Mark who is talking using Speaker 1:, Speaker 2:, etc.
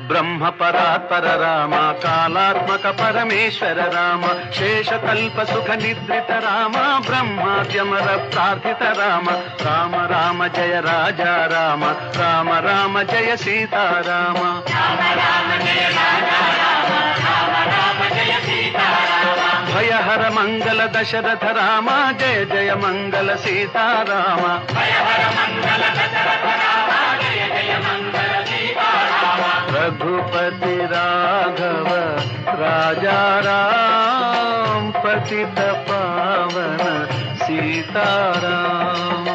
Speaker 1: బ్రహ్మ పరాత్పర రామ, కాలాత్మక పరమేశ్వర రామ, శేషకల్ప సుఖ నిద్రిత రామ, బ్రహ్మాద్యమర ప్రార్థిత రామ, రామ రామ జయ రాజా రామ, రామ రామ జయ సీతారామ, భయహర మంగళ దశరథ రామ, జయ జయ మంగళ సీతారామ, रघुपति राघव राजा राम, पतित पावन सीताराम।